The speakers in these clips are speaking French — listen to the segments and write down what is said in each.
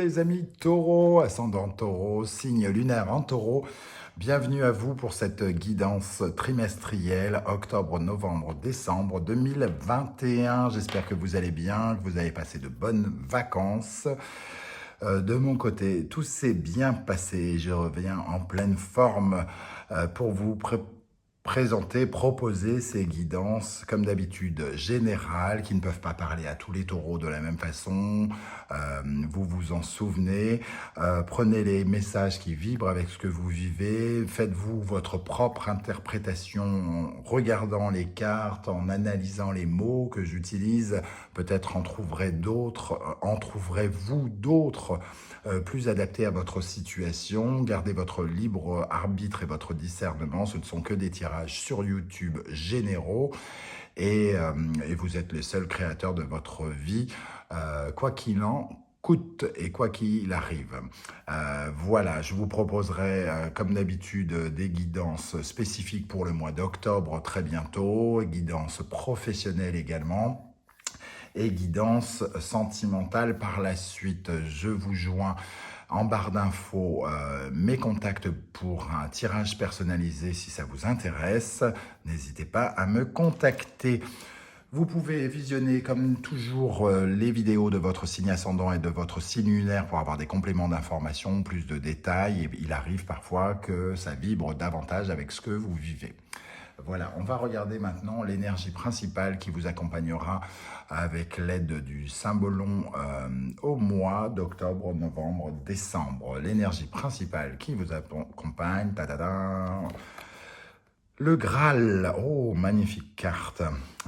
les amis taureaux, ascendant taureau, signe lunaire en taureau. Bienvenue à vous pour cette guidance trimestrielle octobre, novembre, décembre 2021. J'espère que vous allez bien, que vous avez passé de bonnes vacances. De mon côté, tout s'est bien passé. Je reviens en pleine forme pour vous présenter, proposer ces guidances, comme d'habitude, générales, qui ne peuvent pas parler à tous les taureaux de la même façon. Vous vous en souvenez. Prenez les messages qui vibrent avec ce que vous vivez. Faites-vous votre propre interprétation en regardant les cartes, en analysant les mots que j'utilise. Peut-être en trouverez d'autres, en trouverez-vous d'autres plus adaptés à votre situation. Gardez votre libre arbitre et votre discernement. Ce ne sont que des tirages sur YouTube généraux et vous êtes les seuls créateurs de votre vie, quoi qu'il en coûte et quoi qu'il arrive. Voilà, je vous proposerai comme d'habitude des guidances spécifiques pour le mois d'octobre très bientôt, guidances professionnelles également et guidance sentimentale par la suite. Je vous joins en barre d'infos mes contacts pour un tirage personnalisé si ça vous intéresse. N'hésitez pas à me contacter. Vous pouvez visionner comme toujours les vidéos de votre signe ascendant et de votre signe lunaire pour avoir des compléments d'informations, plus de détails. Et il arrive parfois que ça vibre davantage avec ce que vous vivez. Voilà, on va regarder maintenant l'énergie principale qui vous accompagnera avec l'aide du symbolon au mois d'octobre, novembre, décembre. L'énergie principale qui vous accompagne, le Graal. Oh, magnifique carte.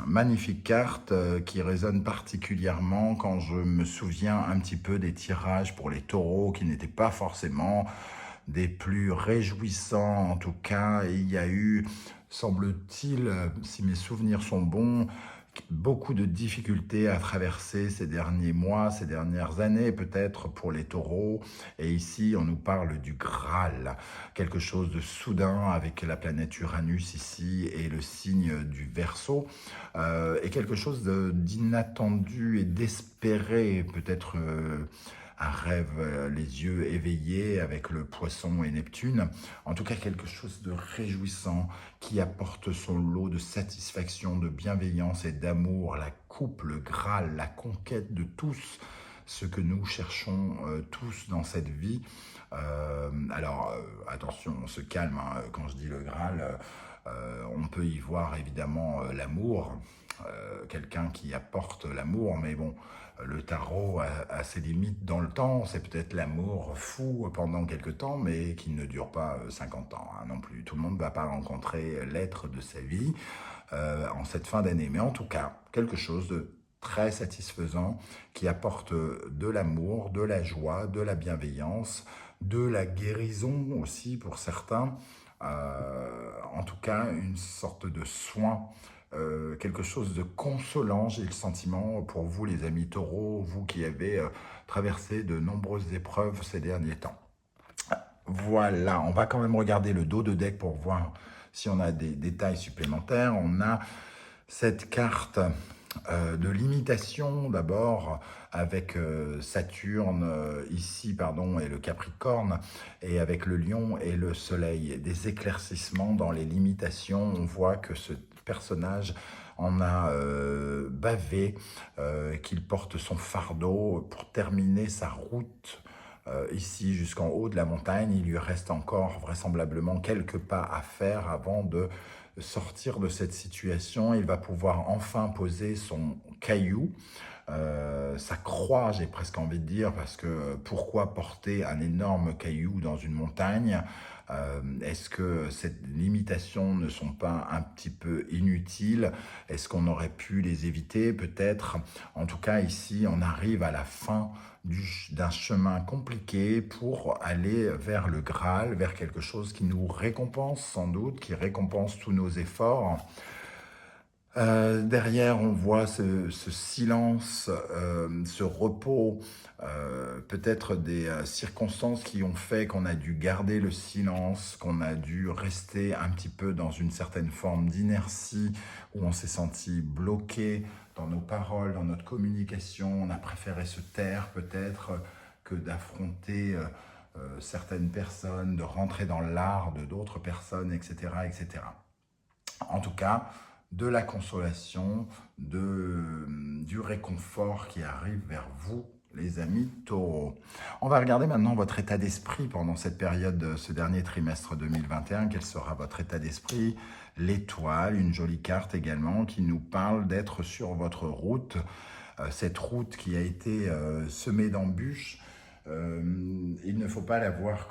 Magnifique carte qui résonne particulièrement quand je me souviens un petit peu des tirages pour les taureaux qui n'étaient pas forcément des plus réjouissants. En tout cas, il y a eu, semble-t-il, si mes souvenirs sont bons, beaucoup de difficultés à traverser ces derniers mois, ces dernières années peut-être pour les taureaux. Et ici, on nous parle du Graal, quelque chose de soudain avec la planète Uranus ici et le signe du Verseau, et quelque chose d'inattendu et d'espéré, peut-être un rêve, les yeux éveillés avec le poisson et Neptune. En tout cas, quelque chose de réjouissant qui apporte son lot de satisfaction, de bienveillance et d'amour, la coupe, le Graal, la conquête de tous ce que nous cherchons tous dans cette vie. Attention, on se calme, hein, quand je dis le Graal, on peut y voir évidemment l'amour, quelqu'un qui apporte l'amour, mais bon, le tarot a ses limites dans le temps. C'est peut-être l'amour fou pendant quelques temps, mais qui ne dure pas 50 ans hein, non plus. Tout le monde ne va pas rencontrer l'être de sa vie en cette fin d'année. Mais en tout cas, quelque chose de très satisfaisant qui apporte de l'amour, de la joie, de la bienveillance, de la guérison aussi pour certains. En tout cas, une sorte de soin, quelque chose de consolant, j'ai le sentiment, pour vous les amis taureaux, vous qui avez traversé de nombreuses épreuves ces derniers temps. Voilà, on va quand même regarder le dos de deck pour voir si on a des détails supplémentaires. On a cette carte de limitation d'abord avec Saturne ici pardon et le Capricorne et avec le Lion et le Soleil, des éclaircissements dans les limitations. On voit que ce personnage en a bavé, qu'il porte son fardeau pour terminer sa route ici jusqu'en haut de la montagne. Il lui reste encore vraisemblablement quelques pas à faire avant de sortir de cette situation. Il va pouvoir enfin poser son caillou, sa croix, j'ai presque envie de dire, parce que pourquoi porter un énorme caillou dans une montagne? Est-ce que ces limitations ne sont pas un petit peu inutiles? Est-ce qu'on aurait pu les éviter peut-être? En tout cas, ici, on arrive à la fin d'un chemin compliqué pour aller vers le Graal, vers quelque chose qui nous récompense sans doute, qui récompense tous nos efforts. Derrière, on voit ce silence, ce repos, peut-être des circonstances qui ont fait qu'on a dû garder le silence, qu'on a dû rester un petit peu dans une certaine forme d'inertie, où on s'est senti bloqué dans nos paroles, dans notre communication. On a préféré se taire peut-être que d'affronter certaines personnes, de rentrer dans l'art de d'autres personnes, etc., etc. En tout cas, de la consolation, du réconfort qui arrive vers vous, les amis taureaux. On va regarder maintenant votre état d'esprit pendant cette période, ce dernier trimestre 2021. Quel sera votre état d'esprit? L'étoile, une jolie carte également qui nous parle d'être sur votre route. Cette route qui a été semée d'embûches, il ne faut pas la voir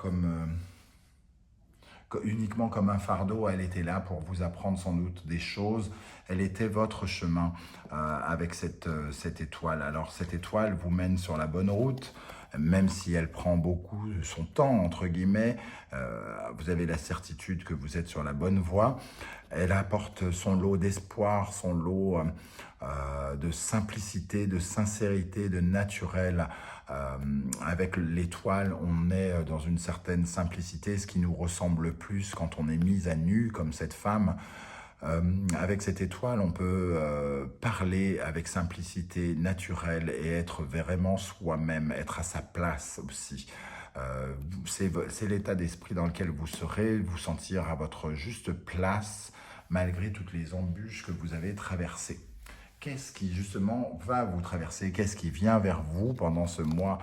uniquement comme un fardeau. Elle était là pour vous apprendre sans doute des choses. Elle était votre chemin avec cette étoile. Alors cette étoile vous mène sur la bonne route, même si elle prend beaucoup son temps, entre guillemets. Vous avez la certitude que vous êtes sur la bonne voie. Elle apporte son lot d'espoir, son lot de simplicité, de sincérité, de naturel. Avec l'étoile, on est dans une certaine simplicité, ce qui nous ressemble le plus quand on est mis à nu, comme cette femme. Avec cette étoile, on peut parler avec simplicité naturelle et être vraiment soi-même, être à sa place aussi. C'est l'état d'esprit dans lequel vous serez, vous sentir à votre juste place, malgré toutes les embûches que vous avez traversées. Qu'est-ce qui justement va vous traverser? Qu'est-ce qui vient vers vous pendant ce mois,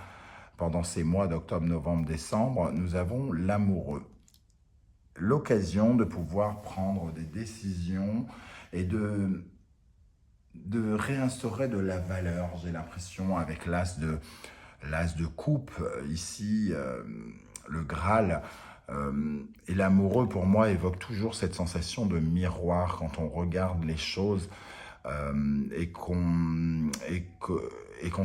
pendant ces mois d'octobre, novembre, décembre? Nous avons l'amoureux. L'occasion de pouvoir prendre des décisions et de réinstaurer de la valeur, j'ai l'impression, avec l'as de coupe, ici, le Graal. Et l'amoureux, pour moi, évoque toujours cette sensation de miroir quand on regarde les choses et qu'on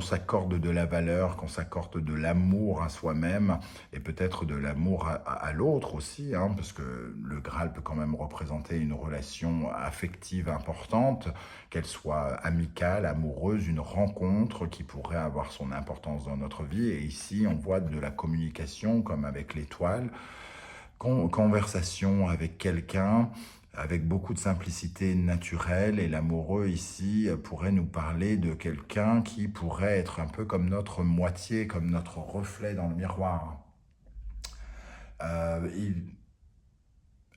s'accorde de la valeur, qu'on s'accorde de l'amour à soi-même et peut-être de l'amour à l'autre aussi, hein, parce que le Graal peut quand même représenter une relation affective importante, qu'elle soit amicale, amoureuse, une rencontre qui pourrait avoir son importance dans notre vie. Et ici, on voit de la communication comme avec l'étoile, conversation avec quelqu'un, avec beaucoup de simplicité naturelle, et l'amoureux ici pourrait nous parler de quelqu'un qui pourrait être un peu comme notre moitié, comme notre reflet dans le miroir.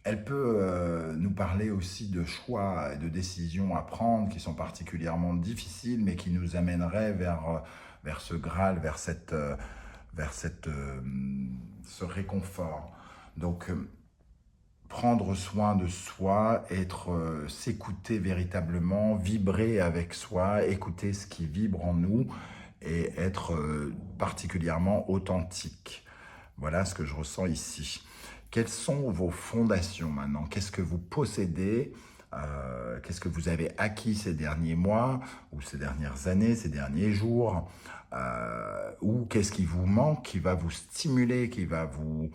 Elle peut nous parler aussi de choix et de décisions à prendre qui sont particulièrement difficiles, mais qui nous amèneraient vers ce Graal, vers ce réconfort. Donc, prendre soin de soi, s'écouter véritablement, vibrer avec soi, écouter ce qui vibre en nous et être particulièrement authentique. Voilà ce que je ressens ici. Quelles sont vos fondations maintenant? Qu'est-ce que vous possédez? Qu'est-ce que vous avez acquis ces derniers mois ou ces dernières années, ces derniers jours? Ou qu'est-ce qui vous manque, qui va vous stimuler, qui va vous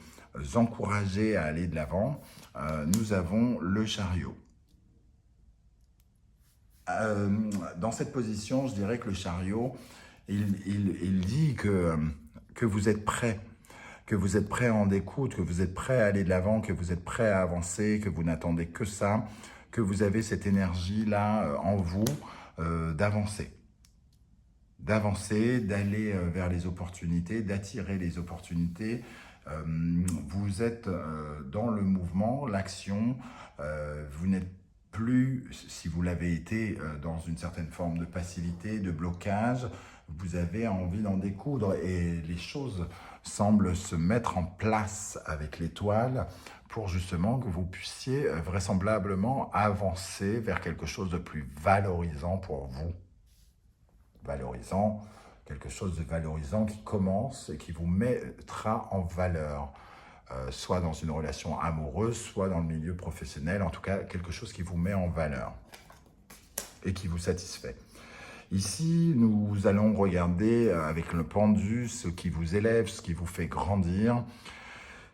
encourager à aller de l'avant? Nous avons le chariot. Dans cette position, je dirais que le chariot, il dit que vous êtes prêt, que vous êtes prêt à en découdre, que vous êtes prêt à aller de l'avant, que vous êtes prêt à avancer, que vous n'attendez que ça, que vous avez cette énergie-là en vous d'avancer. D'aller vers les opportunités, d'attirer les opportunités. Vous êtes dans le mouvement, l'action, vous n'êtes plus, si vous l'avez été, dans une certaine forme de passivité, de blocage. Vous avez envie d'en découdre et les choses semblent se mettre en place avec l'étoile pour justement que vous puissiez vraisemblablement avancer vers quelque chose de plus valorisant pour vous. Valorisant, quelque chose de valorisant qui commence et qui vous mettra en valeur, soit dans une relation amoureuse, soit dans le milieu professionnel, en tout cas quelque chose qui vous met en valeur et qui vous satisfait. Ici, nous allons regarder avec le pendu ce qui vous élève, ce qui vous fait grandir.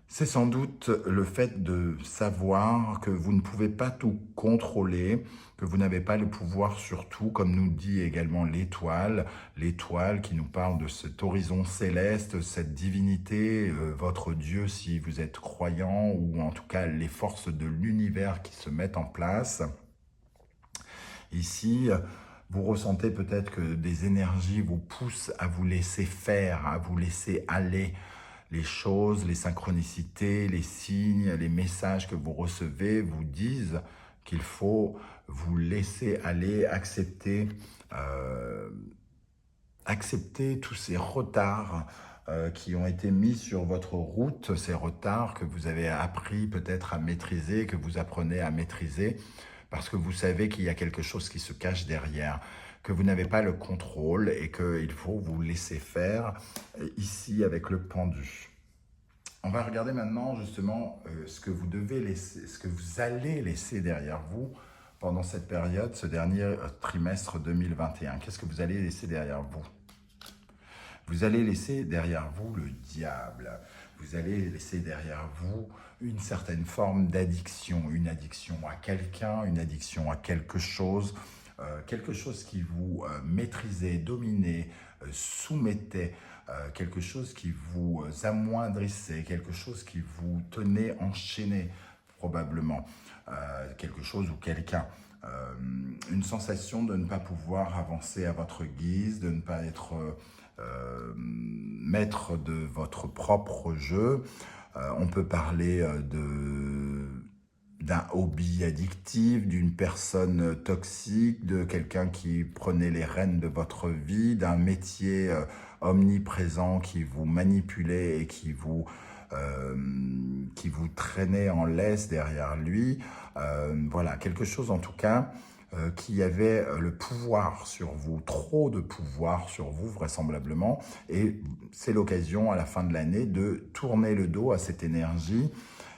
C'est sans doute le fait de savoir que vous ne pouvez pas tout contrôler, que vous n'avez pas le pouvoir sur tout, comme nous dit également l'étoile qui nous parle de cet horizon céleste, cette divinité, votre Dieu si vous êtes croyant, ou en tout cas les forces de l'univers qui se mettent en place. Ici, Vous ressentez peut-être que des énergies vous poussent à vous laisser faire, à vous laisser aller. Les choses, les synchronicités, les signes, les messages que vous recevez vous disent qu'il faut vous laisser aller, euh, accepter tous ces retards qui ont été mis sur votre route, ces retards que vous avez appris peut-être à maîtriser, que vous apprenez à maîtriser, parce que vous savez qu'il y a quelque chose qui se cache derrière, que vous n'avez pas le contrôle et qu'il faut vous laisser faire ici avec le pendu. On va regarder maintenant justement ce que vous devez laisser, ce que vous allez laisser derrière vous pendant cette période, ce dernier trimestre 2021. Qu'est-ce que vous allez laisser derrière vous? Vous allez laisser derrière vous le diable. Vous allez laisser derrière vous une certaine forme d'addiction, une addiction à quelqu'un, une addiction à quelque chose qui vous maîtrisait, dominait, soumettait, quelque chose qui vous amoindrissait, quelque chose qui vous tenait enchaîné probablement, quelque chose ou quelqu'un. Une sensation de ne pas pouvoir avancer à votre guise, de ne pas être maître de votre propre jeu. On peut parler d'un hobby addictif, d'une personne toxique, de quelqu'un qui prenait les rênes de votre vie, d'un métier omniprésent qui vous manipulait et qui vous traînait en laisse derrière lui. Voilà, quelque chose en tout cas qui avait le pouvoir sur vous, trop de pouvoir sur vous vraisemblablement. Et c'est l'occasion à la fin de l'année de tourner le dos à cette énergie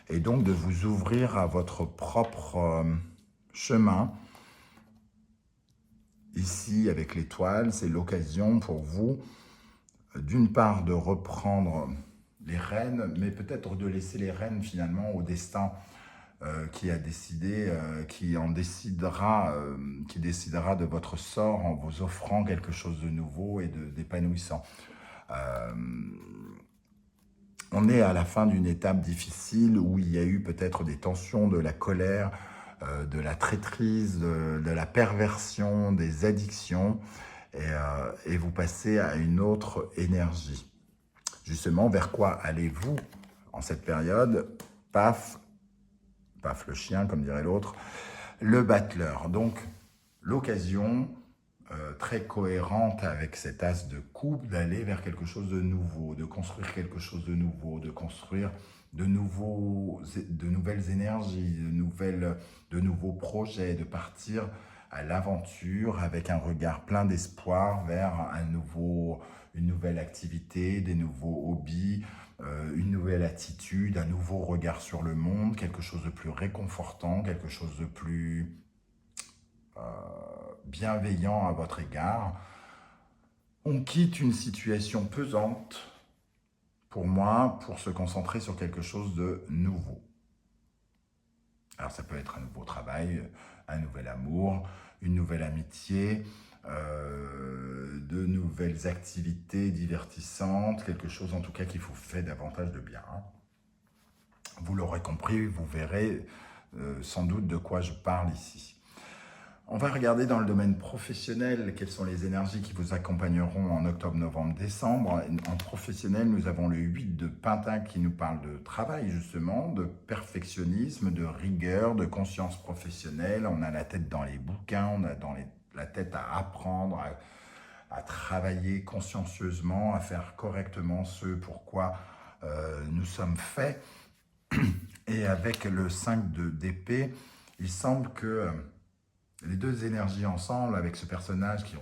et donc de vous ouvrir à votre propre chemin. Ici, avec l'étoile, c'est l'occasion pour vous, d'une part, de reprendre les rênes, mais peut-être de laisser les rênes finalement au destin qui a décidé, qui décidera de votre sort en vous offrant quelque chose de nouveau et d'épanouissant. On est à la fin d'une étape difficile où il y a eu peut-être des tensions, de la colère, de la traîtrise, de la perversion, des addictions, et vous passez à une autre énergie. Justement, vers quoi allez-vous en cette période? Paf, paf le chien, comme dirait l'autre, le battleur. Donc, l'occasion très cohérente avec cet as de coupe d'aller vers quelque chose de nouveau, de construire quelque chose de nouveau, de construire de nouvelles énergies, de nouveaux projets, de partir à l'aventure avec un regard plein d'espoir vers une nouvelle activité, des nouveaux hobbies, une nouvelle attitude, un nouveau regard sur le monde, quelque chose de plus réconfortant, quelque chose de plus bienveillant à votre égard. On quitte une situation pesante, pour moi, pour se concentrer sur quelque chose de nouveau. Alors ça peut être un nouveau travail, un nouvel amour, une nouvelle amitié, de nouvelles activités divertissantes, quelque chose en tout cas qui vous fait davantage de bien. Vous l'aurez compris, vous verrez sans doute de quoi je parle ici. On va regarder dans le domaine professionnel quelles sont les énergies qui vous accompagneront en octobre, novembre, décembre. En professionnel, nous avons le 8 de Pentacle qui nous parle de travail justement, de perfectionnisme, de rigueur, de conscience professionnelle. On a la tête dans les bouquins, on a la tête à apprendre, à travailler consciencieusement, à faire correctement ce pourquoi nous sommes faits. Et avec le 5 d'épée, il semble que les deux énergies ensemble, avec ce personnage qui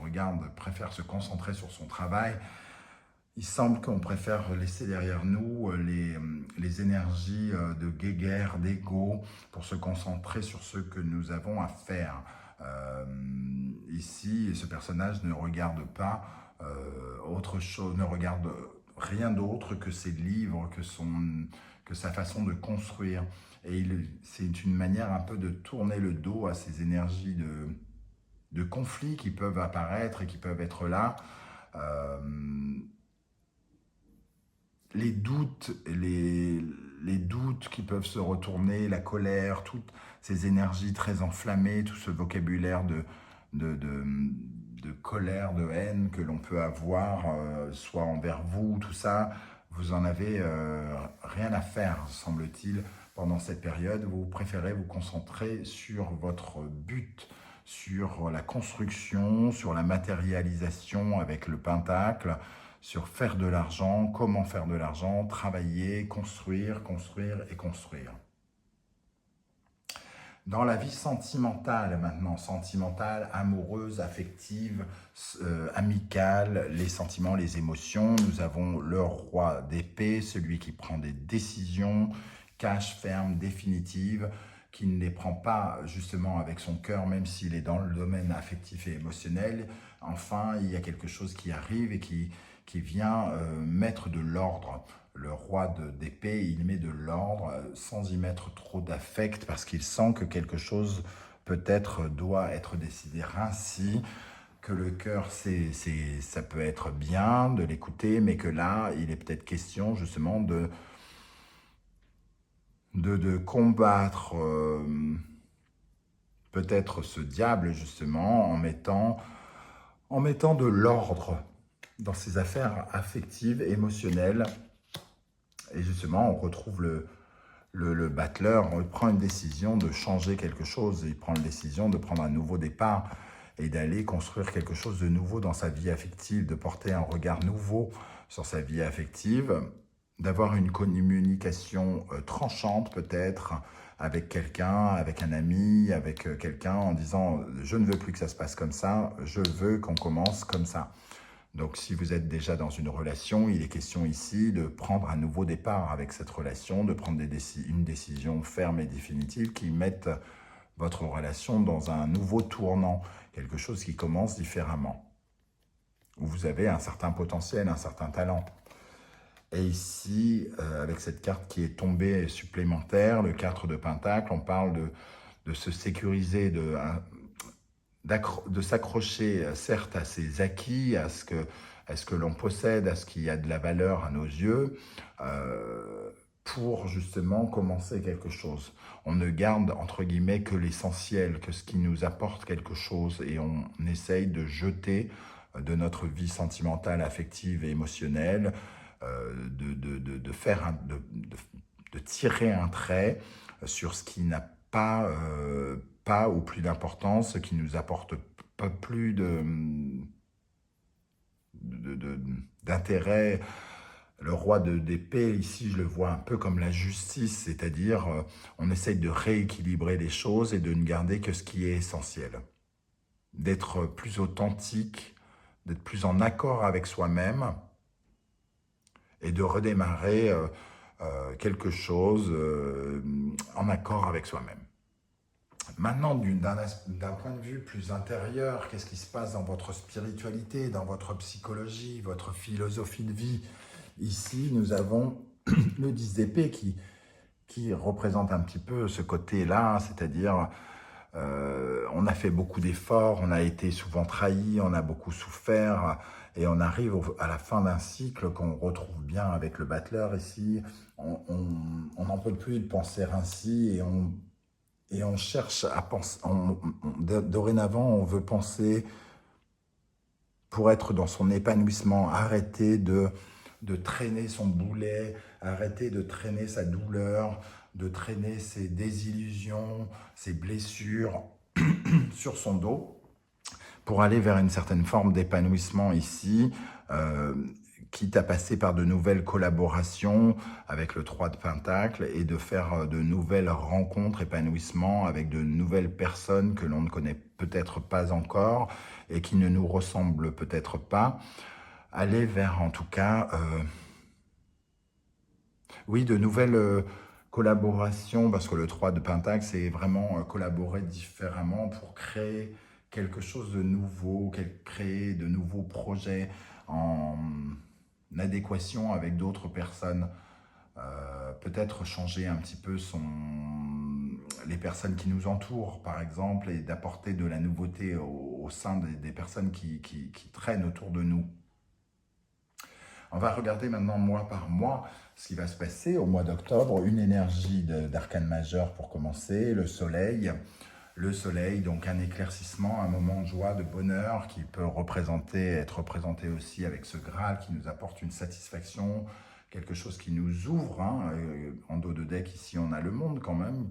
préfère se concentrer sur son travail, il semble qu'on préfère laisser derrière nous les énergies de guéguerre, d'ego, pour se concentrer sur ce que nous avons à faire. Ici, ce personnage ne regarde pas autre chose, ne regarde rien d'autre que ses livres, que sa façon de construire. Et c'est une manière un peu de tourner le dos à ces énergies de conflits qui peuvent apparaître et qui peuvent être là. Les doutes, les doutes qui peuvent se retourner, la colère, toutes ces énergies très enflammées, tout ce vocabulaire de colère, de haine que l'on peut avoir, soit envers vous, tout ça, vous en avez rien à faire, semble-t-il, pendant cette période. Vous préférez vous concentrer sur votre but, sur la construction, sur la matérialisation avec le pentacle, sur faire de l'argent, comment faire de l'argent, travailler, construire, construire et construire. Dans la vie sentimentale maintenant, sentimentale, amoureuse, affective, amicale, les sentiments, les émotions, nous avons le roi d'épée, celui qui prend des décisions, cash, ferme, définitive, qui ne les prend pas justement avec son cœur, même s'il est dans le domaine affectif et émotionnel. Enfin, il y a quelque chose qui arrive et qui vient mettre de l'ordre. Le roi d'épée, il met de l'ordre sans y mettre trop d'affect parce qu'il sent que quelque chose peut-être doit être décidé ainsi, que le cœur, ça peut être bien de l'écouter, mais que là, il est peut-être question justement de combattre peut-être ce diable justement en mettant de l'ordre dans ses affaires affectives, émotionnelles. Et justement, on retrouve le battleur, il prend une décision de changer quelque chose, il prend une décision de prendre un nouveau départ et d'aller construire quelque chose de nouveau dans sa vie affective, de porter un regard nouveau sur sa vie affective, d'avoir une communication tranchante peut-être avec quelqu'un, avec un ami, avec quelqu'un en disant « je ne veux plus que ça se passe comme ça, je veux qu'on commence comme ça ». Donc, si vous êtes déjà dans une relation, il est question ici de prendre un nouveau départ avec cette relation, de prendre une décision ferme et définitive qui mette votre relation dans un nouveau tournant, quelque chose qui commence différemment, où vous avez un certain potentiel, un certain talent. Et ici, avec cette carte qui est tombée supplémentaire, le 4 de Pentacle, on parle de se sécuriser, de s'accrocher certes à ses acquis, à ce que l'on possède, à ce qui a de la valeur à nos yeux, pour justement commencer quelque chose. On ne garde entre guillemets que l'essentiel, que ce qui nous apporte quelque chose, et on essaye de jeter de notre vie sentimentale, affective et émotionnelle, de tirer un trait sur ce qui n'a pas ou plus d'importance, ce qui nous apporte pas plus d'intérêt. Le roi d'épée, ici, je le vois un peu comme la justice, c'est-à-dire on essaye de rééquilibrer les choses et de ne garder que ce qui est essentiel. D'être plus authentique, d'être plus en accord avec soi-même et de redémarrer quelque chose en accord avec soi-même. Maintenant, d'un point de vue plus intérieur, qu'est-ce qui se passe dans votre spiritualité, dans votre psychologie, votre philosophie de vie? Ici, nous avons le 10 d'épée qui représente un petit peu ce côté-là, c'est-à-dire on a fait beaucoup d'efforts, on a été souvent trahi, on a beaucoup souffert, et on arrive à la fin d'un cycle qu'on retrouve bien avec le battleur ici. On n'en peut plus de penser ainsi, et on cherche à penser, dorénavant, on veut penser pour être dans son épanouissement, arrêter de traîner son boulet, arrêter de traîner sa douleur, de traîner ses désillusions, ses blessures sur son dos, pour aller vers une certaine forme d'épanouissement ici, quitte à passer par de nouvelles collaborations avec le 3 de Pentacle et de faire de nouvelles rencontres, épanouissements avec de nouvelles personnes que l'on ne connaît peut-être pas encore et qui ne nous ressemblent peut-être pas. Aller vers, en tout cas, oui, de nouvelles collaborations, parce que le 3 de Pentacle, c'est vraiment collaborer différemment pour créer quelque chose de nouveau, créer de nouveaux projets en adéquation avec d'autres personnes, peut-être changer un petit peu les personnes qui nous entourent, par exemple, et d'apporter de la nouveauté au sein des personnes qui traînent autour de nous. On va regarder maintenant mois par mois ce qui va se passer au mois d'octobre. Une énergie d'arcane majeur pour commencer, le soleil. Le soleil, donc un éclaircissement, un moment de joie, de bonheur qui peut être représenté aussi avec ce Graal qui nous apporte une satisfaction, quelque chose qui nous ouvre. Hein. En dos de deck, ici, on a le monde quand même,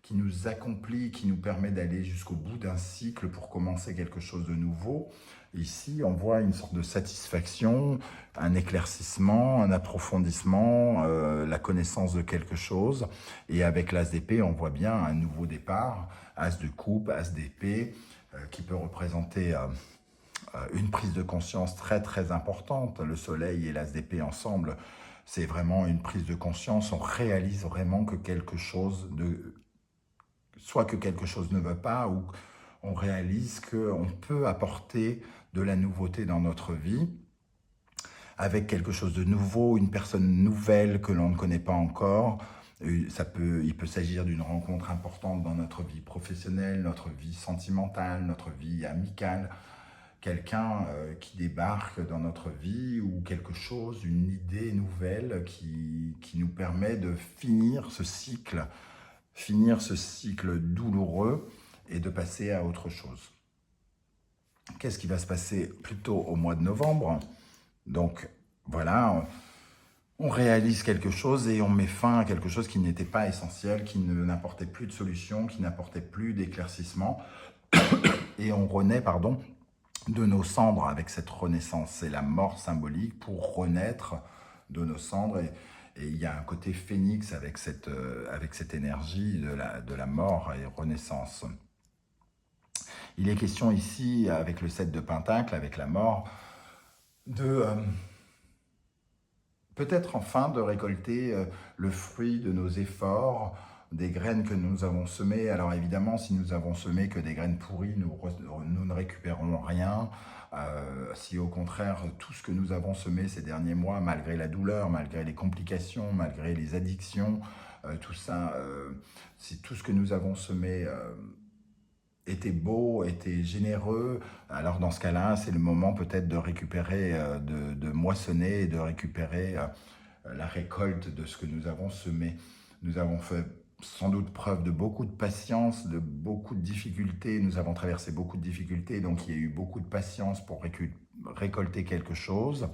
qui nous accomplit, qui nous permet d'aller jusqu'au bout d'un cycle pour commencer quelque chose de nouveau. Ici, on voit une sorte de satisfaction, un éclaircissement, un approfondissement, la connaissance de quelque chose. Et avec l'As d'épée, on voit bien un nouveau départ, As de coupe, As d'épée, qui peut représenter une prise de conscience très très importante. Le soleil et l'As d'épée ensemble, c'est vraiment une prise de conscience. On réalise vraiment que quelque chose soit que quelque chose ne va pas, ou on réalise qu'on peut apporter de la nouveauté dans notre vie, avec quelque chose de nouveau, une personne nouvelle que l'on ne connaît pas encore. Il peut s'agir d'une rencontre importante dans notre vie professionnelle, notre vie sentimentale, notre vie amicale, quelqu'un qui débarque dans notre vie, ou quelque chose, une idée nouvelle qui nous permet de finir ce cycle douloureux et de passer à autre chose. Qu'est-ce qui va se passer plutôt au mois de novembre? Donc voilà, on réalise quelque chose et on met fin à quelque chose qui n'était pas essentiel, qui n'apportait plus de solution, qui n'apportait plus d'éclaircissement. Et on renaît, de nos cendres avec cette renaissance. C'est la mort symbolique pour renaître de nos cendres. Et il y a un côté phénix avec cette énergie de la mort et renaissance. Il est question ici, avec le 7 de Pentacle, avec la mort, de peut-être enfin de récolter le fruit de nos efforts, des graines que nous avons semées. Alors évidemment, si nous avons semé que des graines pourries, nous ne récupérons rien. Si au contraire, tout ce que nous avons semé ces derniers mois, malgré la douleur, malgré les complications, malgré les addictions, tout ça, si tout ce que nous avons semé était beau, était généreux, alors dans ce cas-là, c'est le moment peut-être de récupérer, de moissonner et de récupérer la récolte de ce que nous avons semé. Nous avons fait sans doute preuve de beaucoup de patience, de beaucoup de difficultés. Nous avons traversé beaucoup de difficultés, donc il y a eu beaucoup de patience pour récolter quelque chose.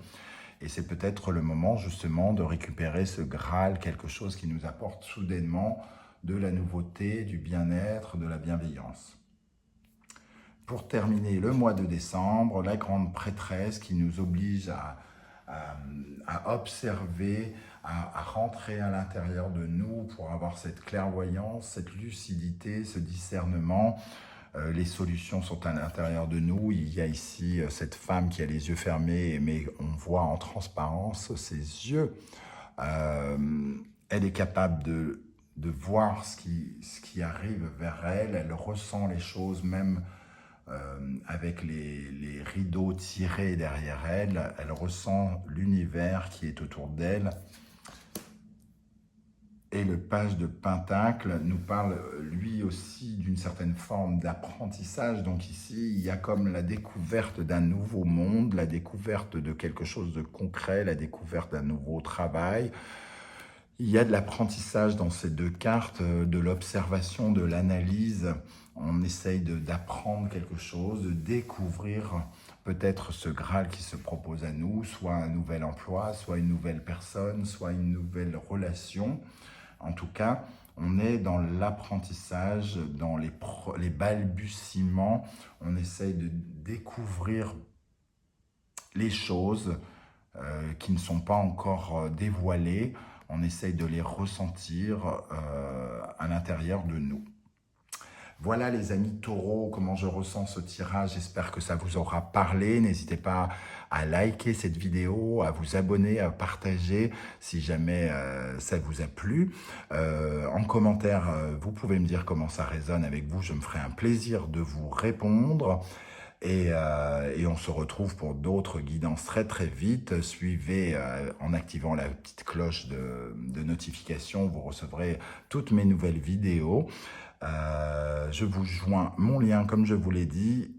Et c'est peut-être le moment justement de récupérer ce Graal, quelque chose qui nous apporte soudainement de la nouveauté, du bien-être, de la bienveillance. Pour terminer le mois de décembre, la grande prêtresse qui nous oblige à observer, à rentrer à l'intérieur de nous pour avoir cette clairvoyance, cette lucidité, ce discernement. Les solutions sont à l'intérieur de nous. Il y a ici cette femme qui a les yeux fermés, mais on voit en transparence ses yeux. Elle est capable de voir ce qui arrive vers elle. Elle ressent les choses, même avec les rideaux tirés derrière elle. Elle ressent l'univers qui est autour d'elle. Et le page de Pentacle nous parle lui aussi d'une certaine forme d'apprentissage. Donc ici, il y a comme la découverte d'un nouveau monde, la découverte de quelque chose de concret, la découverte d'un nouveau travail. Il y a de l'apprentissage dans ces deux cartes, de l'observation, de l'analyse. On essaye d'apprendre quelque chose, de découvrir peut-être ce Graal qui se propose à nous, soit un nouvel emploi, soit une nouvelle personne, soit une nouvelle relation. En tout cas, on est dans l'apprentissage, dans les balbutiements. On essaye de découvrir les choses qui ne sont pas encore dévoilées. On essaye de les ressentir à l'intérieur de nous. Voilà les amis taureaux, comment je ressens ce tirage. J'espère que ça vous aura parlé. N'hésitez pas à liker cette vidéo, à vous abonner, à partager si jamais ça vous a plu. En commentaire, vous pouvez me dire comment ça résonne avec vous. Je me ferai un plaisir de vous répondre. Et on se retrouve pour d'autres guidances très très vite. Suivez en activant la petite cloche de notification. Vous recevrez toutes mes nouvelles vidéos. Je vous joins mon lien, comme je vous l'ai dit,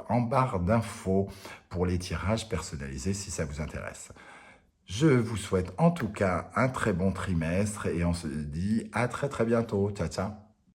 en barre d'infos pour les tirages personnalisés si ça vous intéresse. Je vous souhaite en tout cas un très bon trimestre et on se dit à très très bientôt. Ciao, ciao.